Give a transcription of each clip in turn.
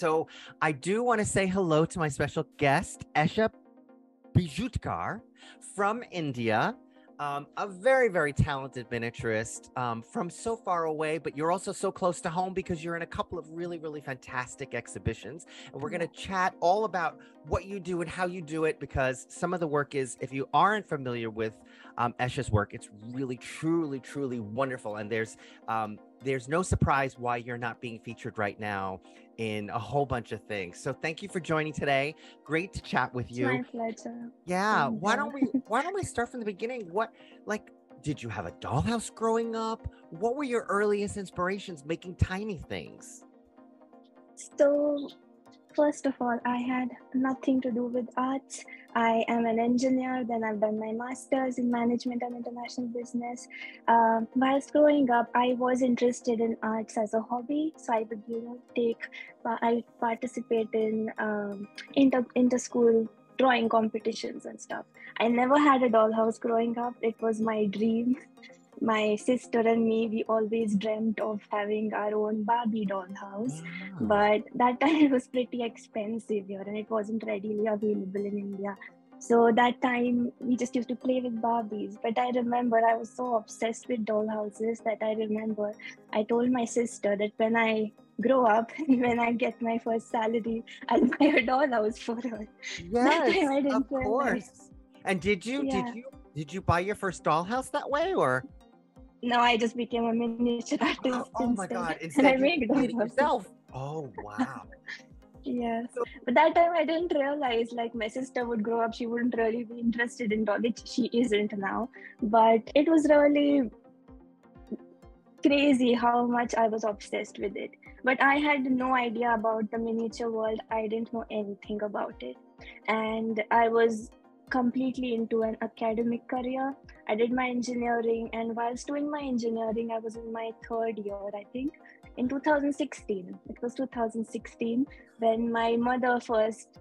So I do want to say hello to my special guest, Esha Bijutkar from India. A very, very talented miniaturist from so far away, but you're also so close to home because you're in a couple of really, really fantastic exhibitions. And we're going to chat all about what you do and how you do it, because some of the work is, if you aren't familiar with Esha's work, it's really, truly, truly wonderful. And there's no surprise why you're not being featured right now in a whole bunch of things. So thank you for joining today. Great to chat with you. It's my pleasure. Yeah. Why don't we start from the beginning? Did you have a dollhouse growing up? What were your earliest inspirations making tiny things? So, first of all, I had nothing to do with arts. I am an engineer, then I've done my master's in management and international business. Whilst growing up, I was interested in arts as a hobby. So I would, I participate in inter-school drawing competitions and stuff. I never had a dollhouse growing up. It was my dream. My sister and me, we always dreamt of having our own Barbie dollhouse. Wow. But that time it was pretty expensive here and it wasn't readily available in India. So that time we just used to play with Barbies. But I remember I was so obsessed with dollhouses that I told my sister that when I grow up, when I get my first salary, I'll buy a dollhouse for her. Yes, of course. And did you buy your first dollhouse that way, or? No, I just became a miniature artist. Oh my God! Instead, you made it yourself. Oh wow! Yeah, but that time I didn't realize, like, my sister would grow up, she wouldn't really be interested in doll, which she isn't now. But it was really crazy how much I was obsessed with it. But I had no idea about the miniature world. I didn't know anything about it, and I was completely into an academic career. I did my engineering, and whilst doing my engineering, I was in my third year, I think, in 2016. It was 2016 when my mother first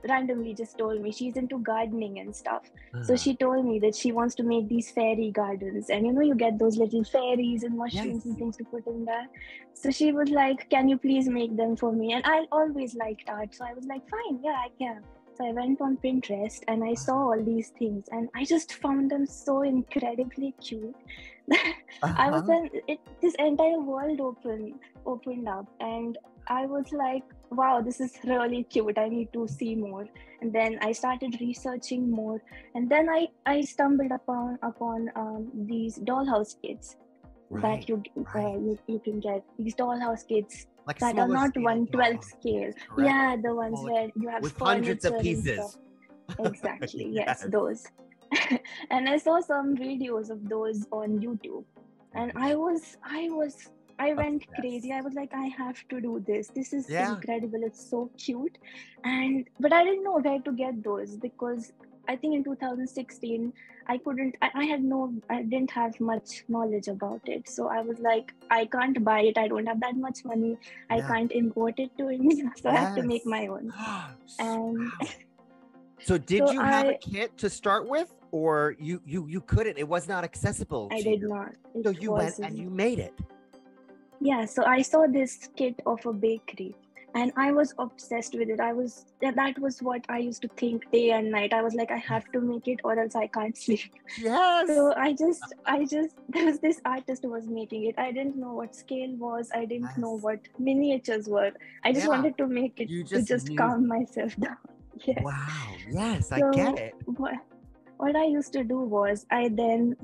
randomly just told me she's into gardening and stuff. So she told me that she wants to make these fairy gardens, and you get those little fairies and mushrooms and things to put in there. So she was like, can you please make them for me? And I always liked art, so I was like, fine, yeah, I can. So I went on Pinterest and I saw all these things and I just found them so incredibly cute. I was this entire world opened up, and I was like, wow, this is really cute. I need to see more. And then I started researching more, and then I stumbled upon these dollhouse kits that you can get, these dollhouse kits. Like that are not 1/12 scale. Yeah, the ones where you have with hundreds of pieces. Exactly. Yes, those. And I saw some videos of those on YouTube, and I went crazy. I was like, I have to do this. This is incredible. It's so cute. But I didn't know where to get those, because I think in 2016, I didn't have much knowledge about it. So I was like, I can't buy it. I don't have that much money. I can't import it to India. So I have to make my own. So did you have a kit to start with, or you couldn't? It was not accessible. I did not. So you went and you made it. Yeah. So I saw this kit of a bakery, and I was obsessed with it. That was what I used to think day and night. I was like, I have to make it or else I can't sleep. Yes. So there was this artist who was making it. I didn't know what scale was. I didn't know what miniatures were. I just wanted to make it to just calm myself down. Yes. Wow. Yes, I get it. What I used to do was I then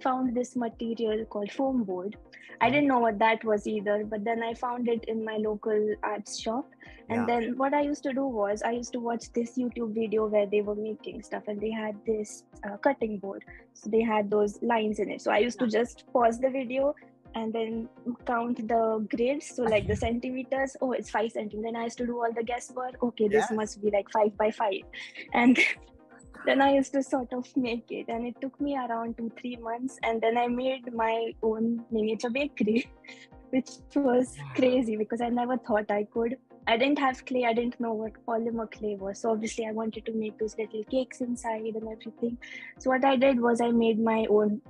found this material called foam board. I didn't know what that was either, but then I found it in my local arts shop. And then what I used to do was I used to watch this YouTube video where they were making stuff, and they had this cutting board. So they had those lines in it. So I used to just pause the video and then count the grids, so like the centimeters. Oh, it's 5 centimeters. Then I used to do all the guesswork. Okay, this must be like 5 by 5, and then I used to sort of make it, and it took me around 2-3 months, and then I made my own miniature bakery, which was crazy because I never thought I could. I didn't have clay. I didn't know what polymer clay was. So obviously I wanted to make those little cakes inside and everything. So what I did was I made my own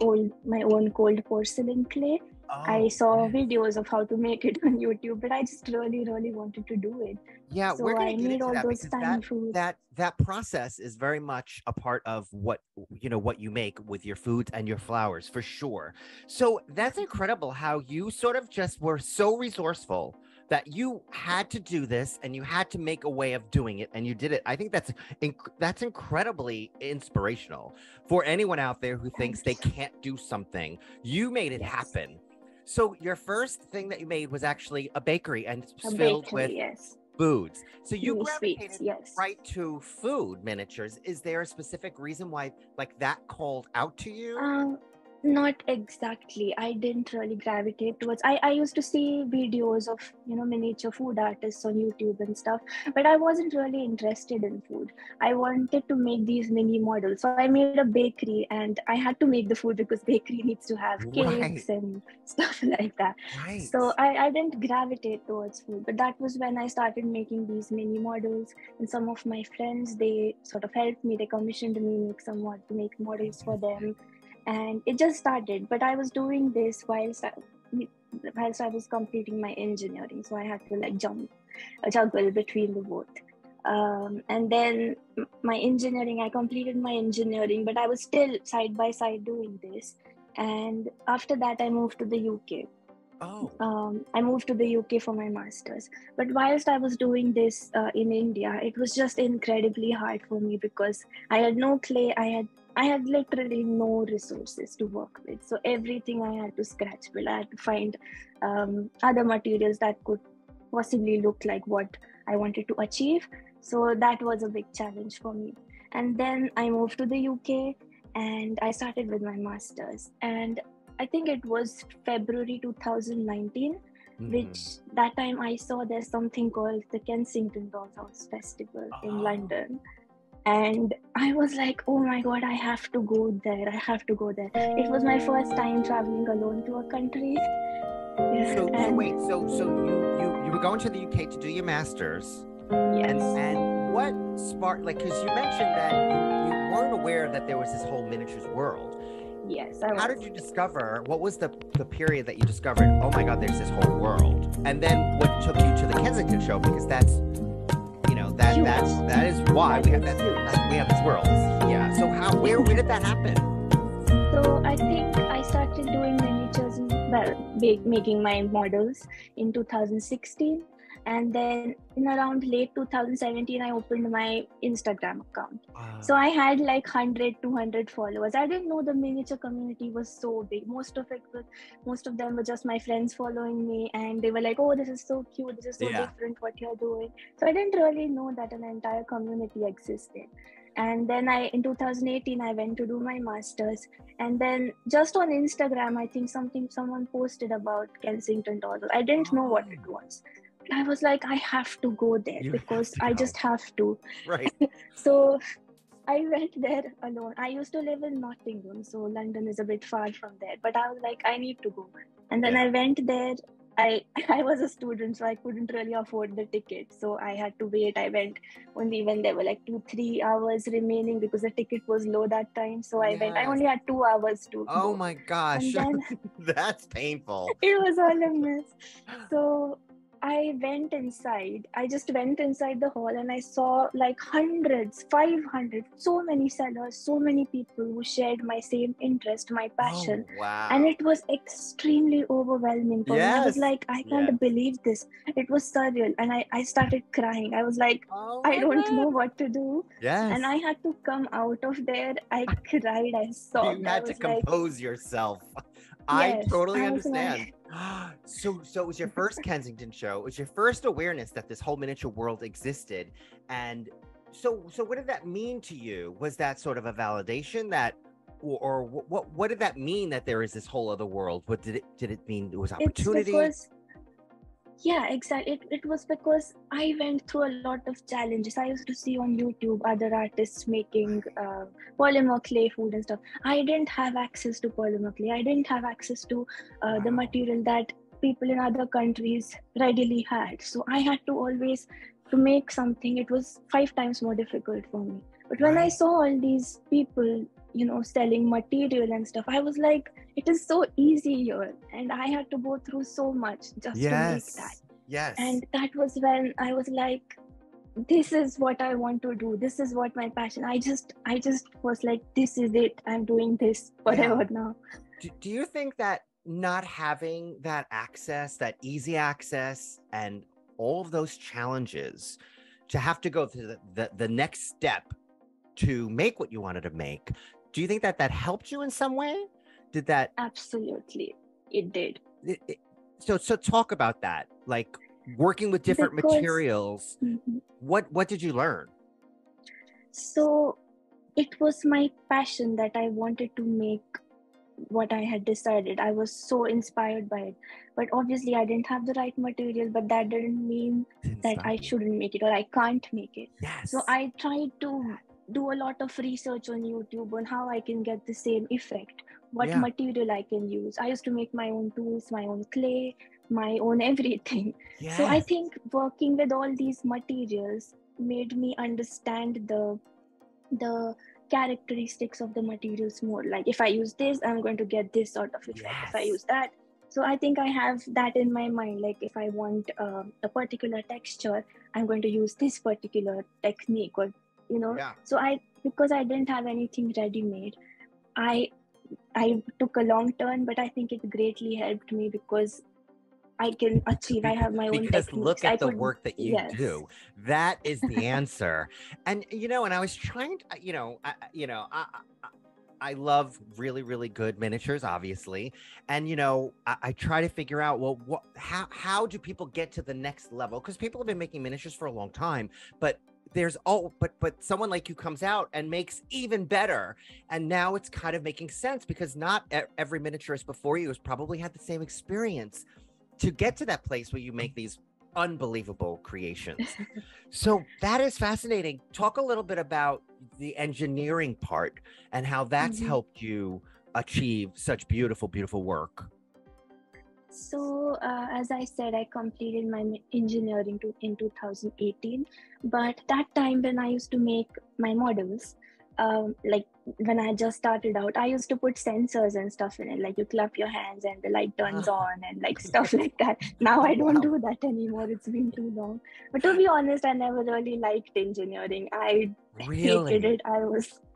cold porcelain clay. I Oh, saw yes. videos of how to make it on YouTube, but I just really, really wanted to do it. Yeah, we're So going I to get made into all that those because tiny foods. that process is very much a part of what what you make with your foods and your flowers for sure. So that's incredible how you sort of just were so resourceful that you had to do this and you had to make a way of doing it and you did it. I think that's incredibly inspirational for anyone out there who thinks they Thanks. can't do something. You made it Yes. happen. So your first thing that you made was actually a bakery and A filled with bakery, yes. foods. So you Mini sweets, gravitated yes. right to food miniatures. Is there a specific reason why like that called out to you? Um, Not exactly. I didn't really gravitate towards. I used to see videos of miniature food artists on YouTube and stuff, but I wasn't really interested in food. I wanted to make these mini models, so I made a bakery, and I had to make the food because bakery needs to have Right, cakes and stuff like that. right. So I didn't gravitate towards food, but that was when I started making these mini models. And some of my friends, they sort of helped me. They commissioned me make models for them, and it just started. But I was doing this whilst I was completing my engineering, so I had to like juggle between the both. And then my engineering, I completed my engineering, but I was still side by side doing this. And after that, I moved to the UK. Oh, I moved to the UK for my master's. But whilst I was doing this in India, it was just incredibly hard for me because I had no clay. I had literally no resources to work with. So everything I had to scratch build. I had to find other materials that could possibly look like what I wanted to achieve. So that was a big challenge for me. And then I moved to the UK and I started with my master's. And I think it was February 2019, which mhm. that time I saw there's something called the Kensington Dollhouse Festival in Oh. London. And I was like, oh my God, I have to go there. I have to go there. It was my first time traveling alone to a country. Yeah, So and wait, so you were going to the UK to do your masters, yes, and what sparked like because you mentioned that you weren't aware that there was this whole miniatures world. yes, I How was. did you discover what was the period that you discovered, oh my God, there's this whole world? And then what took you to the Kensington show? Because that's Huge. that is why That we have is huge. we have this world. Yeah. So where did that happen? So I think I started doing miniatures, making my models in 2016, and then in around late 2017, I opened my Instagram account. So I had like 100, 200 followers. I didn't know the miniature community was so big. Most of them were just my friends following me, and they were like, "Oh, this is so cute. This is so Yeah. different. What you're doing." So I didn't really know that an entire community existed. And then in 2018, I went to do my master's. And then just on Instagram, I think someone posted about Kensington Dollars. I didn't know what it Oh, was. I was like, I have to go there you have because to I go. just have to. Right. So I went there alone. I used to live in Nottingham, so London is a bit far from there. But I was like, I need to go. And then Yeah. I went there. I I was a student, so I couldn't really afford the ticket. So I had to wait. I went only when there were like 2-3 hours remaining because the ticket was low that time. So I went. I Yes. only had 2 hours to Oh go. my gosh. And then That's painful. it was all a mess. So I went inside. I just went inside the hall and I saw like hundreds, 500, so many sellers, so many people who shared my same interest, my passion. Oh And wow. it was extremely overwhelming for me. I was Yes. like, I Yes. can't believe this. It was surreal. And I started crying. I was like, Oh I my don't know God. what to do. And Yes. I had to come out of there. I cried. I You sobbed. I had to was like, compose yourself. I yes. totally I was understand. like, So it was your first Kensington show. It was your first awareness that this whole miniature world existed. And so what did that mean to you? Was that sort of a validation that or what did that mean that there is this whole other world? What did it mean it was it's opportunity? because yeah, exactly. It was because I went through a lot of challenges. I used to see on YouTube other artists making polymer clay food and stuff. I didn't have access to polymer clay. I didn't have access to the Wow. material that people in other countries readily had. So I had to always, to make something, it was 5 times more difficult for me. But when I Right. saw all these people selling material and stuff. I was like, it is so easy here, and I had to go through so much just to make that. Yes. And that was when I was like, this is what I want to do. This is what my passion. I just was like, this is it. I'm doing this forever now. Do you think that not having that access, that easy access, and all of those challenges to have to go through the next step to make what you wanted to make, do you think that helped you in some way? Did that? Absolutely, it did. So talk about that, like working with different materials. What did you learn? So it was my passion that I wanted to make what I had decided. I was so inspired by it, but obviously I didn't have the right material, but that didn't mean that I shouldn't make it or I can't make it. So I tried to do a lot of research on YouTube on how I can get the same effect, what material I can use. I used to make my own tools, my own clay, my own everything. So I think working with all these materials made me understand the characteristics of the materials more. Like, if I use this, I'm going to get this sort of effect. If I use that, so I think I have that in my mind. Like, if I want a particular texture, I'm going to use this particular technique, or so because I didn't have anything ready made, I took a long turn, but I think it greatly helped me because I can achieve. I have my own techniques. Because look at the work that you do. That is the answer. And and I was trying to, I love really, really good miniatures, obviously. And I try to figure out, well, how do people get to the next level? Because people have been making miniatures for a long time, but but someone like you comes out and makes even better. And now it's kind of making sense, because not every miniaturist before you has probably had the same experience to get to that place where you make these unbelievable creations. So that is fascinating. Talk a little bit about the engineering part and how that's helped you achieve such beautiful, beautiful work. So as I said, I completed my engineering in 2018. But that time when I used to make my models, like when I just started out, I used to put sensors and stuff in it, like you clap your hands and the light turns on and like stuff like that. Now I don't do that anymore. It's been too long. But to be honest, I never really liked engineering. I hated it.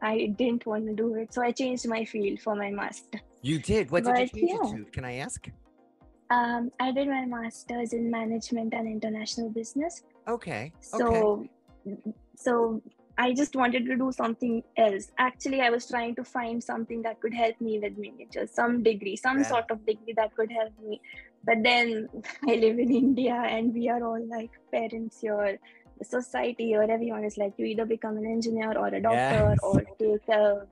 I didn't want to do it. So I changed my field for my master. You did? What did you change it to? Can I ask? I did my master's in management and international business. Okay. So I just wanted to do something else. Actually, I was trying to find something that could help me with miniatures, some degree, some sort of degree that could help me. But then I live in India and we are all like parents here, the society here, everyone is like, you either become an engineer or a doctor or take a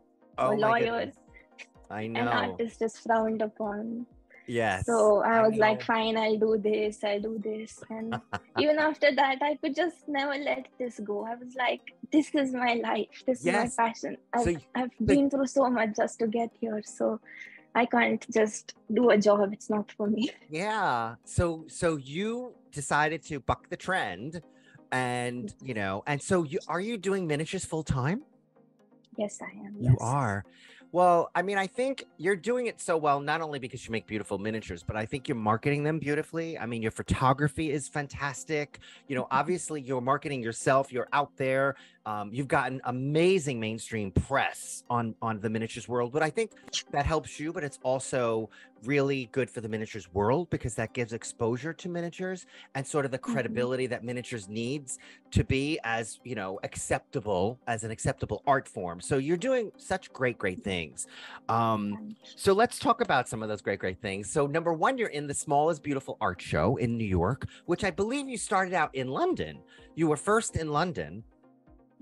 lawyer. I know. An artist is frowned upon. Yes. So I was like, fine, I'll do this. And even after that, I could just never let this go. I was like, this is my life. This is my passion. I've been through so much just to get here. So I can't just do a job. It's not for me. Yeah. So you decided to buck the trend and, and so are you doing miniatures full time? Yes, I am. You are. Well, I mean, I think you're doing it so well, not only because you make beautiful miniatures, but I think you're marketing them beautifully. I mean, your photography is fantastic. Obviously you're marketing yourself. You're out there. You've gotten amazing mainstream press on the miniatures world, but I think that helps you, but it's also really good for the miniatures world because that gives exposure to miniatures and sort of the credibility that miniatures needs to be as, acceptable as an acceptable art form. So you're doing such great things. So let's talk about some of those great things. So number one, you're in the Smallest Beautiful Art Show in New York, which I believe you started out in London. You were first in London.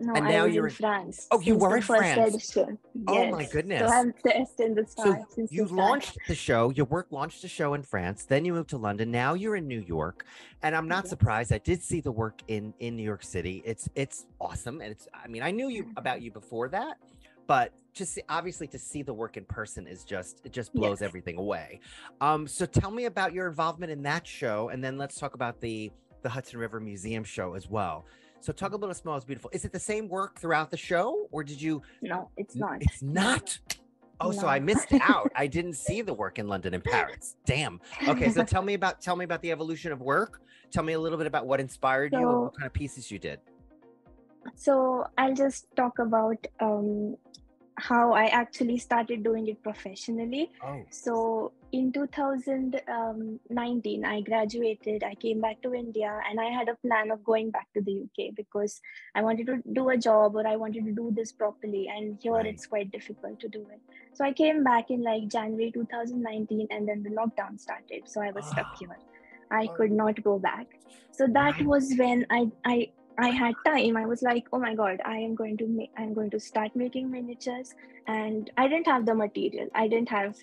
No, and now you're in France. Oh, you were in France. Edition. Oh my goodness. So I'm best in the start. So you launched the show, your work launched the show in France, then you moved to London, now you're in New York. And I'm not surprised. I did see the work in New York City. It's awesome. And I knew about you before that, but obviously to see the work in person is it just blows everything away. So tell me about your involvement in that show. And then let's talk about the Hudson River Museum show as well. So Tugable Small is beautiful. Is it the same work throughout the show, or did you? No, it's not. It's not. Oh, so No. I missed out. I didn't see the work in London and Paris. Damn. Okay, so tell me about the evolution of work. Tell me a little bit about what inspired you and what kind of pieces you did. So I'll just talk about how I actually started doing it professionally. Oh. So in 2019, I graduated, I came back to India, and I had a plan of going back to the UK because I wanted to do a job, or I wanted to do this properly. And here it's quite difficult to do it. So I came back in like January 2019, and then the lockdown started. So I was stuck here. I could not go back. So that was when I had time. I was like, oh my God, I'm going to start making miniatures. And I didn't have the material. I didn't have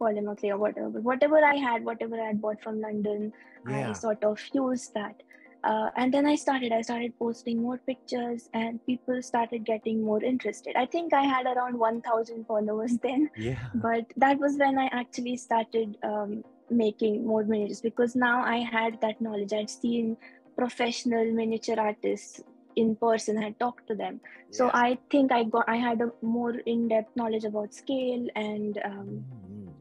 polymer clay or whatever. But whatever I had bought from London, I sort of used that. And then I started posting more pictures, and people started getting more interested. I think I had around 1,000 followers then. Yeah. But that was when I actually started making more miniatures, because now I had that knowledge. I'd seen professional miniature artists in person, had talked to them. So I think I had a more in-depth knowledge about scale and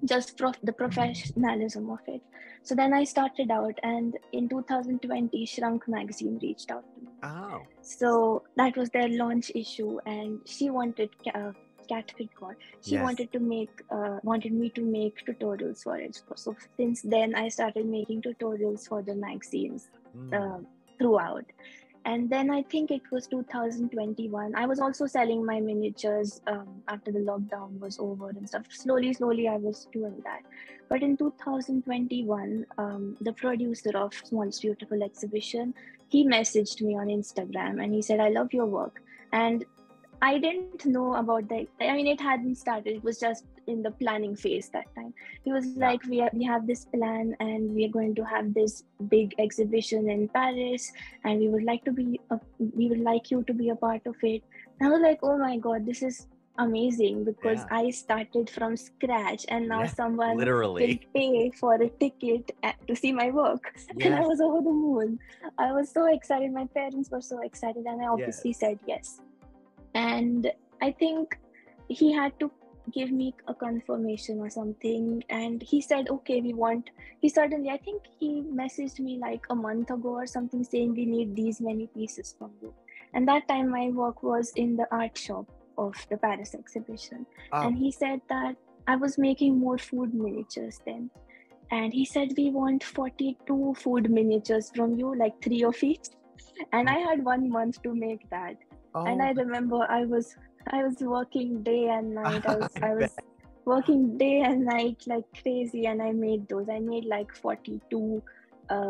just the professionalism of it. So then I started out, and in 2020 Shrunk magazine reached out to me. Oh. So that was their launch issue, and she wanted Catfit God. She wanted me to make tutorials for it. So since then I started making tutorials for the magazines throughout. And then I think it was 2021. I was also selling my miniatures after the lockdown was over and stuff. Slowly I was doing that. But in 2021, the producer of Smallest Beautiful exhibition, he messaged me on Instagram and he said, I love your work. And I didn't know about it hadn't started. It was just in the planning phase that time. He was like, we have this plan, and we are going to have this big exhibition in Paris, and we would like you to be a part of it. And I was like, oh my God, this is amazing, because I started from scratch, and now someone literally will pay for a ticket to see my work. And I was over the moon. I was so excited. My parents were so excited, and I obviously said yes. And I think he had to give me a confirmation or something, and he said, okay, I think he messaged me like a month ago or something, saying we need these many pieces from you. And that time my work was in the art shop of the Paris exhibition. And he said that I was making more food miniatures then, and he said, we want 42 food miniatures from you, like 3 of each. And I had 1 month to make that. And I remember I was working day and night. I was working day and night like crazy, and I made those. I made like 42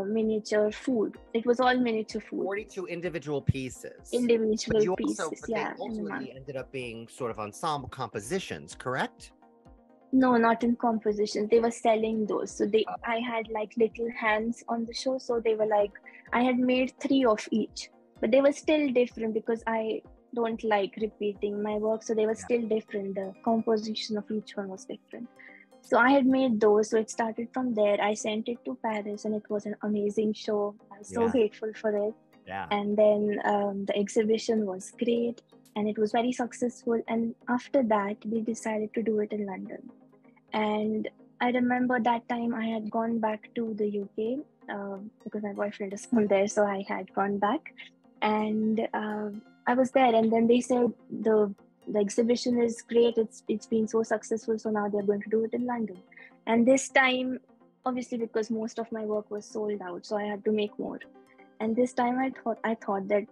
miniature food. It was all miniature food. 42 individual pieces. But they ultimately ended up being sort of ensemble compositions, correct? No, not in compositions. They were selling those. So I had like little hands on the show. So they were like, I had made 3 of each. But they were still different, because I don't like repeating my work. So they were still different. The composition of each one was different. So I had made those. So it started from there. I sent it to Paris, and it was an amazing show. I was so grateful for it. Yeah. And then the exhibition was great, and it was very successful. And after that, we decided to do it in London. And I remember that time I had gone back to the UK because my boyfriend is from there. So I had gone back. And I was there, and then they said the exhibition is great. It's been so successful, so now they're going to do it in London. And this time, obviously, because most of my work was sold out, so I had to make more. And this time, I thought that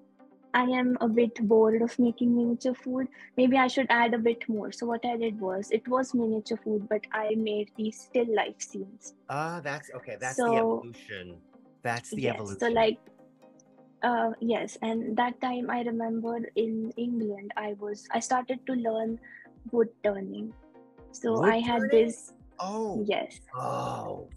I am a bit bored of making miniature food. Maybe I should add a bit more. So what I did was, it was miniature food, but I made these still life scenes. That's okay. That's the evolution. That's the evolution. So like. Yes, and that time I remember in England, I started to learn wood turning. So I had this. Oh. Yes. Oh.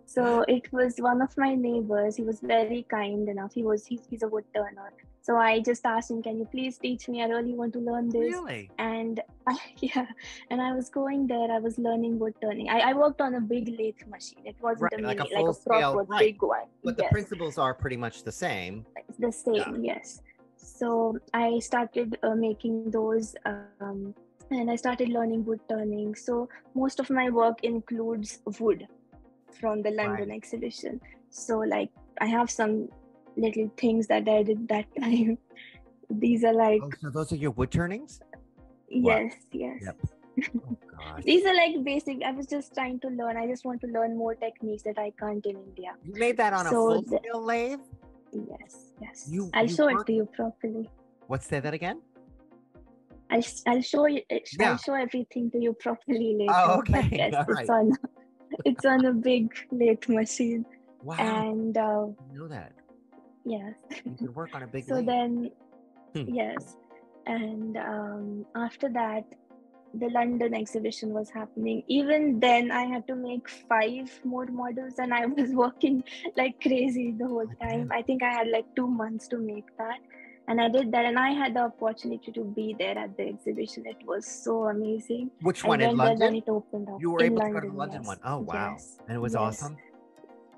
So it was one of my neighbors. He was very kind enough. He's a wood turner. So I just asked him, can you please teach me? I really want to learn this. Really? And I was going there. I was learning wood turning. I worked on a big lathe machine. It wasn't a like mini, a full like a proper scale, big one. But the principles are pretty much the same. The same, yes. So I started making those, and I started learning wood turning. So most of my work includes wood from the London Right. exhibition. So like I have some little things that I did that time. These are like, Oh, so those are your wood turnings? Wow. yes, yes. Yep. Oh gosh. These are like basic. I was just trying to learn. I just want to learn more techniques that I can't in India. You made that on a So full scale lathe? yes, yes. You I'll you show it work. to you properly. Let's say that again. I'll show you. I'll Yeah. show everything to you properly Oh, later. But okay. yes, All it's right. on it's on a big lathe machine. Wow. And I didn't know that. yes. You could work on a big So lathe. then, Hmm. yes, and after that, the London exhibition was happening. Even then, I had to make 5 more models, and I was working like crazy the whole time. I think I had like 2 months to make that, and I did that, and I had the opportunity to be there at the exhibition. It was so amazing. Which I one, in went there when London? it opened up You were in able to go to the London. London Yes, one. Oh wow. yes, And it was yes. awesome.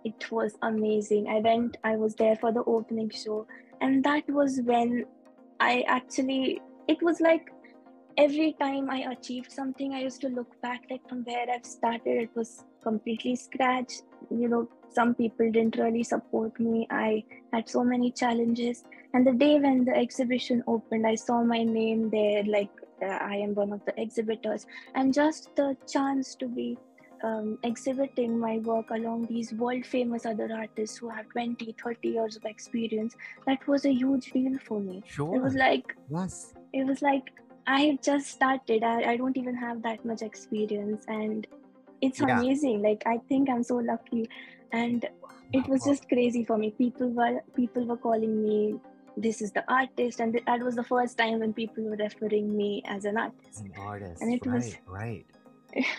It was amazing. I was there for the opening show, and that was when it was like every time I achieved something, I used to look back like from where I've started, it was completely scratch. Some people didn't really support me. I had so many challenges. And the day when the exhibition opened, I saw my name there, like I am one of the exhibitors. And just the chance to be exhibiting my work along these world famous other artists who have 20, 30 years of experience, that was a huge deal for me. Sure. It was like, yes. It was like I just started. I don't even have that much experience, and it's amazing. Like I think I'm so lucky, and it was just crazy for me. People were calling me, this is the artist, and that was the first time when people were referring me as an artist. An artist, and it was right.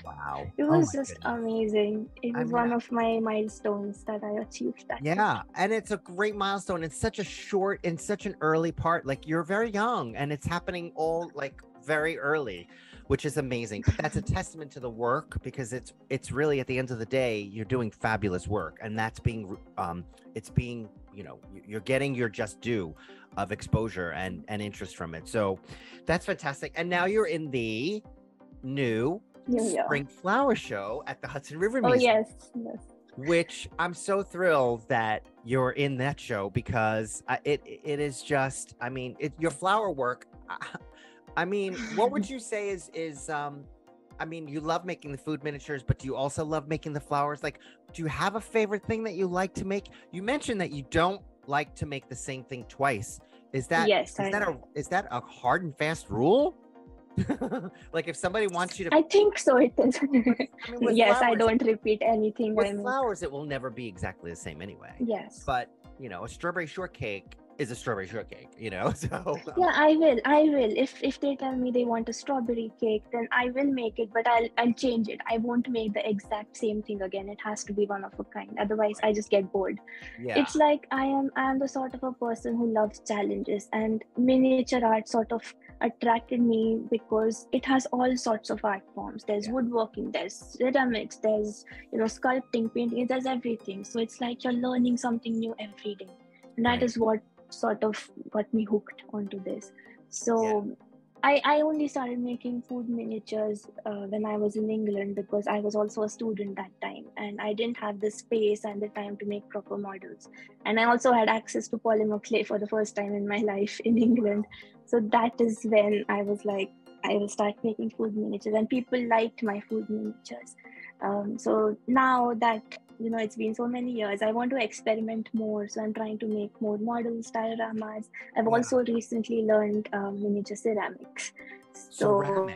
Wow. It was just amazing. It was one I- of my milestones that I achieved that. Yeah, and it's a great milestone. It's such a short and such an early part. Like you're very young, and it's happening all like very early, which is amazing. But that's a testament to the work, because it's really, at the end of the day, you're doing fabulous work, and that's being you're getting your just due of exposure and interest from it. So that's fantastic. And now you're in the new spring flower show at the Hudson River Museum. Oh yes. Which I'm so thrilled that you're in that show, because it is just, I mean, your flower work. I mean, what would you say is I mean, you love making the food miniatures, but do you also love making the flowers? Like, do you have a favorite thing that you like to make? You mentioned that you don't like to make the same thing twice. Is that a hard and fast rule? Like if somebody wants you to, I think so. It is. I mean, yes, flowers, I don't repeat anything. With flowers, it will never be exactly the same anyway. Yes. But a strawberry shortcake is a strawberry shortcake. So yeah, I will. If they tell me they want a strawberry cake, then I will make it. But I'll change it. I won't make the exact same thing again. It has to be one of a kind. Otherwise, I just get bored. Yeah. It's like I am the sort of a person who loves challenges, and miniature art sort of attracted me because it has all sorts of art forms. There's woodworking, there's ceramics, there's sculpting, painting, there's everything. So it's like you're learning something new every day, and that is what sort of got me hooked onto this. So I only started making food miniatures when I was in England, because I was also a student that time, and I didn't have the space and the time to make proper models. And I also had access to polymer clay for the first time in my life in England. So that is when I was like, I will start making food miniatures, and people liked my food miniatures. So now that it's been so many years, I want to experiment more. So I'm trying to make more models, dioramas. I've also recently learned miniature ceramics. So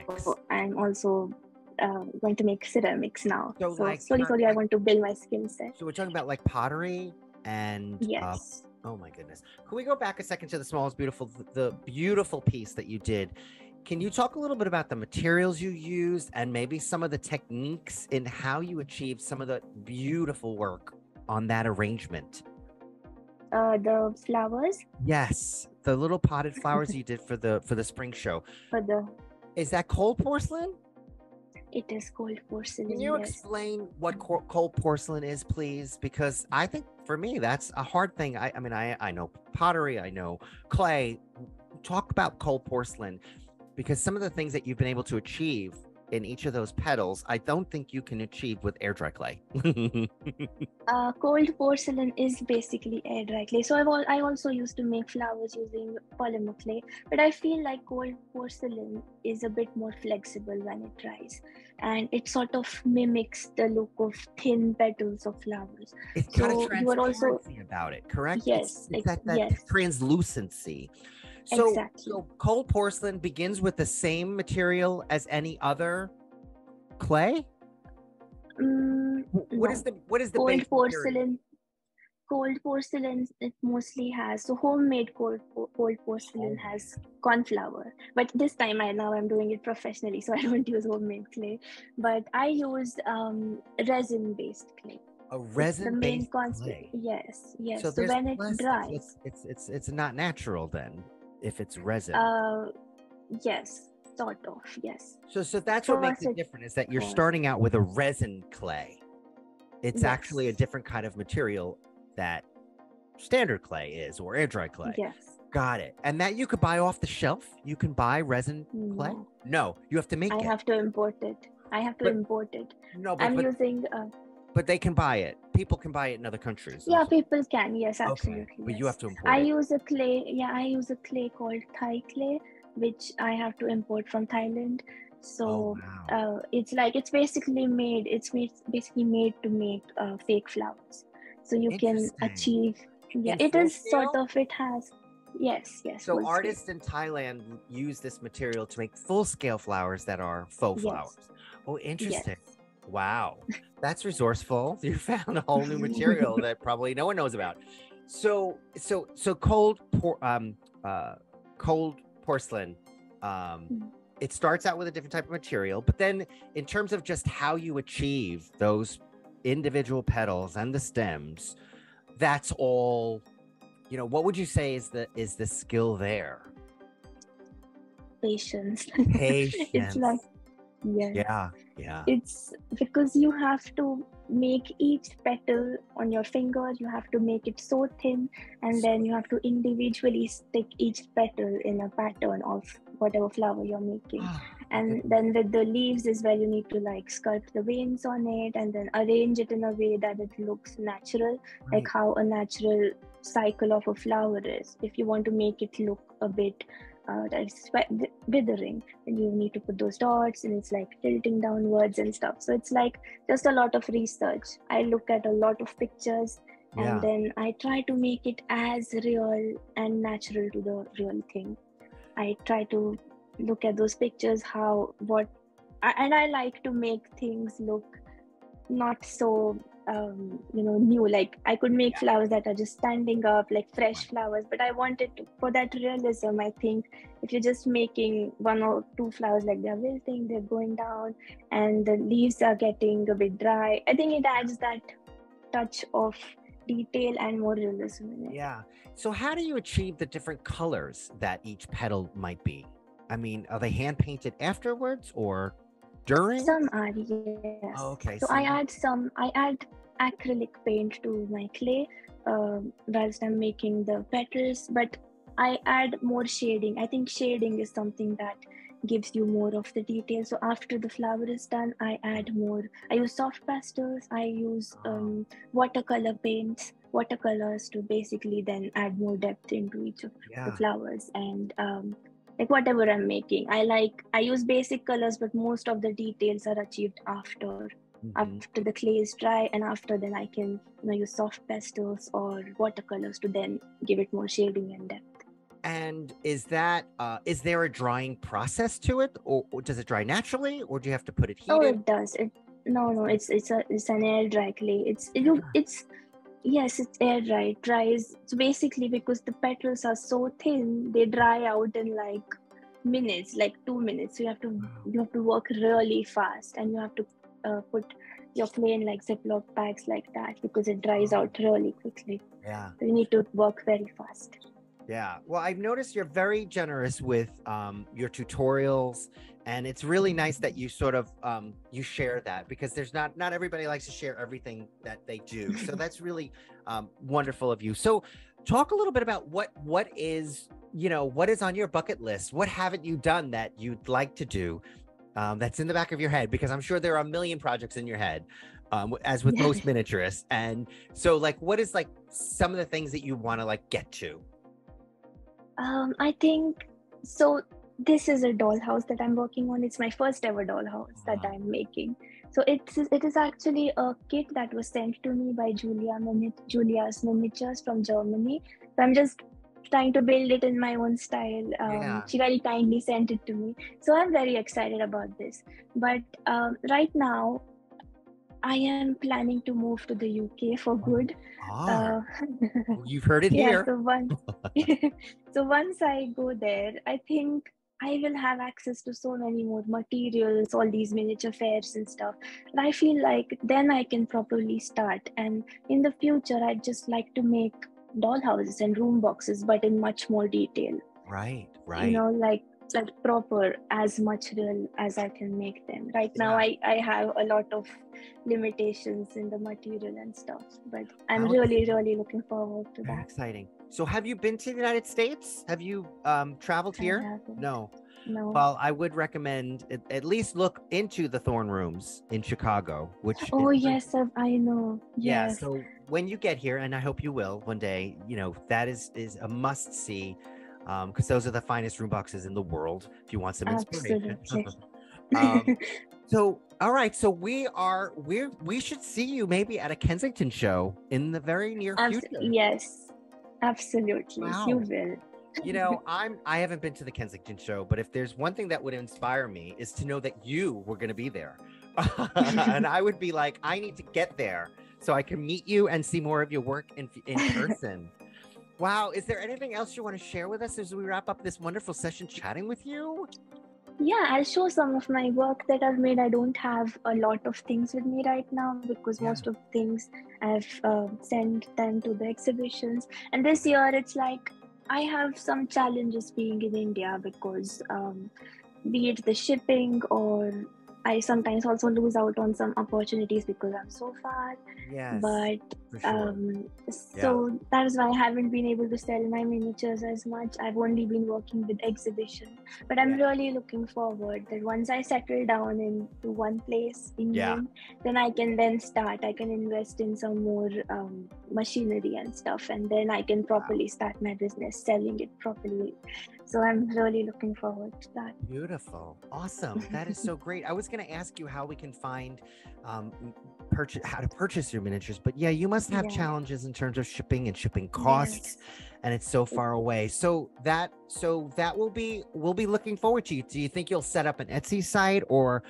I'm also going to make ceramics now. So slowly I want to build my skill set. So we're talking about like pottery and yes. Oh my goodness. Can we go back a second to the smallest beautiful, the beautiful piece that you did? Can you talk a little bit about the materials you used and maybe some of the techniques in how you achieved some of the beautiful work on that arrangement? The flowers? Yes, the little potted flowers you did for the spring show. Is that cold porcelain? It is cold porcelain. Can you explain what cold porcelain is, please? Because I think for me, that's a hard thing. I mean, I know pottery, I know clay. Talk about cold porcelain, because some of the things that you've been able to achieve in each of those petals, I don't think you can achieve with air dry clay. Cold porcelain is basically air dry clay. So I also used to make flowers using polymer clay, but I feel like cold porcelain is a bit more flexible when it dries, and it sort of mimics the look of thin petals of flowers. It's got a So you are also, transparency about it, correct? yes, It's that yes, translucency. exactly. So cold porcelain begins with the same material as any other clay? What is No, the base cold material? porcelain. Cold porcelain, it mostly has, so homemade cold porcelain Homemade. has corn flour. But this time I'm doing it professionally, so I don't use homemade clay. But I use resin based clay. A It's the main resin-based concept. clay. Yes, So yes. So there's when it less. dries, It's not natural then, if it's resin. uh, yes, sort of, yes. So that's what makes First it it different, is that you're was, starting out with a resin clay. It's actually a yes, different kind of material that standard clay is, or air dry clay. yes. Got it. And that you could buy off the shelf? You can buy resin clay? No, No, you have to make I it. have to import it. I have to But import it. no, I'm using but they can buy it. People can buy it in other countries. Yeah, people can. Yes, Okay, absolutely. but you have Yes. to import it. I use a clay called Thai clay, which I have to import from Thailand. Oh So wow. it's basically basically made to make fake flowers. So you can Interesting. achieve, yeah, In it full is sort scale? of, it has, yes, yes, So full scale. artists in Thailand use this material to make full scale flowers that are faux Yes, flowers. Oh, yes. interesting. Wow. That's resourceful. You found a whole new material that probably no one knows about. So cold porcelain, it starts out with a different type of material, but then in terms of just how you achieve those individual petals and the stems, that's all, what would you say is the skill there? Patience. It's like, Patience. yes. Yeah. It's because you have to make each petal on your finger, you have to make it so thin, and then you have to individually stick each petal in a pattern of whatever flower you're making. And then with the leaves is where you need to like sculpt the veins on it and then arrange it in a way that it looks natural, like how a natural cycle of a flower is. If you want to make it look a bit that's withering, and you need to put those dots and it's like tilting downwards and stuff. So it's like just a lot of research. I look at a lot of pictures and Yeah. then I try to make it as real and natural to the real thing. I try to look at those pictures, and I like to make things look not so new. Like I could make flowers that are just standing up like fresh flowers, but I wanted to, for that realism, I think if you're just making one or two flowers, like they're wilting, they're going down and the leaves are getting a bit dry, I think it adds that touch of detail and more realism in it. Yeah. So how do you achieve the different colors that each petal might be? I mean, are they hand painted afterwards or during? Some are, yes. Oh, okay. So I add acrylic paint to my clay whilst I'm making the petals, but I add more shading. I think shading is something that gives you more of the detail. So after the flower is done, I add more. I use soft pastels. I use watercolor paints, watercolors to basically then add more depth into each of the flowers. And like whatever I'm making, I use basic colors, but most of the details are achieved after the clay is dry, and after then I can use soft pastels or watercolors to then give it more shading and depth. And is there a drying process to it, or does it dry naturally, or do you have to put it heated? Oh, it does. It's an air dry clay. Yes, it's air dry. It dries. So basically, because the petals are so thin, they dry out in like minutes, like 2 minutes. So you have to work really fast, and you have to put your clay in like Ziploc bags like that, because it dries out really quickly. Yeah. So you need to work very fast. Yeah. Well, I've noticed you're very generous with your tutorials And it's really nice that you sort of you share that, because there's not everybody likes to share everything that they do. So that's really wonderful of you. So talk a little bit about what is, what is on your bucket list? What haven't you done that you'd like to do that's in the back of your head? Because I'm sure there are a million projects in your head, as with most miniaturists. And so like, what is like some of the things that you want to like get to? I think so. This is a dollhouse that I'm working on. It's my first ever dollhouse that I'm making. So it is actually a kit that was sent to me by Julia's Miniatures from Germany. So I'm just trying to build it in my own style. She very kindly sent it to me. So I'm very excited about this. But right now, I am planning to move to the UK for good. You've heard it here. So once I go there, I think I will have access to so many more materials, all these miniature fairs and stuff. And I feel like then I can properly start. And in the future, I'd just like to make dollhouses and room boxes, but in much more detail. Right. Like proper, as much real as I can make them. Right now, I have a lot of limitations in the material and stuff, but I'm really looking forward to that. Exciting. So have you been to the United States? Have you traveled here? No. Well, I would recommend at least look into the Thorn Rooms in Chicago, which yes, I know. Yes. So when you get here, and I hope you will one day, that is a must see, because those are the finest room boxes in the world if you want some inspiration. So all right, so we should see you maybe at a Kensington show in the very near future. Yes, absolutely. Wow. You will. I haven't been to the Kensington show, but if there's one thing that would inspire me is to know that you were going to be there. And I would be like, I need to get there so I can meet you and see more of your work in person. Wow. Is there anything else you want to share with us as we wrap up this wonderful session chatting with you? Yeah, I'll show some of my work that I've made. I don't have a lot of things with me right now because most of things I've sent them to the exhibitions. And this year it's like I have some challenges being in India because be it the shipping, or I sometimes also lose out on some opportunities because I'm so far. Yes, but so that is why I haven't been able to sell my miniatures as much. I've only been working with exhibition, but I'm really looking forward that once I settle down into one place, England, then I can start. I can invest in some more machinery and stuff, and then I can properly start my business, selling it properly. So I'm really looking forward to that. Beautiful. Awesome. That is so great. I was going to ask you how we can find how to purchase your miniatures, but you must have challenges in terms of shipping and shipping costs, and it's so far away. So that we'll be looking forward to you. Do you think you'll set up an Etsy site, or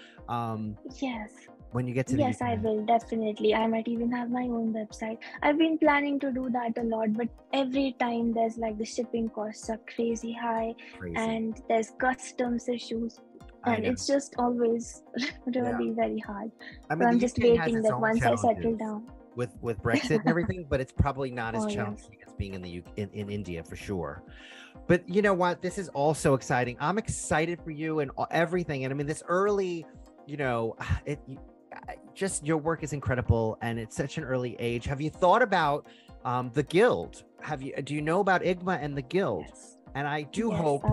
yes, when you get to yes, I will definitely. I might even have my own website. I've been planning to do that a lot, but every time there's like the shipping costs are crazy high, and there's customs issues, and it's just always really very hard. I mean, so I'm just waiting that once I settle down with Brexit and everything, but it's probably not as challenging as being in India for sure. But you know what? This is all so exciting. I'm excited for you and everything. And I mean, this early, just your work is incredible, and it's such an early age. Have you thought about the guild? Do you know about IGMA and the guild? Yes. And I do hope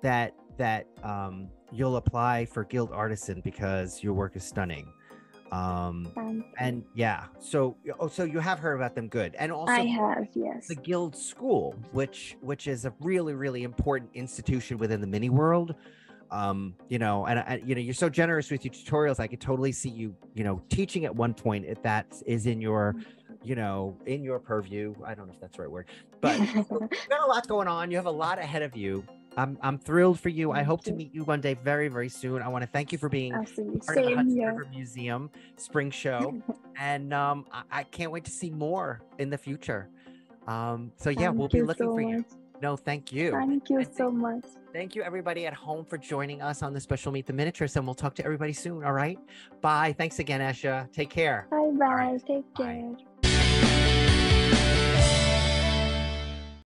that you'll apply for Guild Artisan, because your work is stunning. And so you have heard about them. Good. And also I have, yes, the Guild School, which is a really, really important institution within the mini world. You're so generous with your tutorials. I could totally see you, teaching at one point, if that is in your, in your purview. I don't know if that's the right word, but you've got a lot going on. You have a lot ahead of you. I'm thrilled for you. I hope to meet you one day very, very soon. I want to thank you for being part of the Hudson River Museum Spring Show. And I can't wait to see more in the future. We'll be looking for you. No, thank you. Thank you so much. Thank you, everybody at home, for joining us on the special Meet the Miniaturist, and we'll talk to everybody soon. All right. Bye. Thanks again, Esha. Take care. Bye. Take care.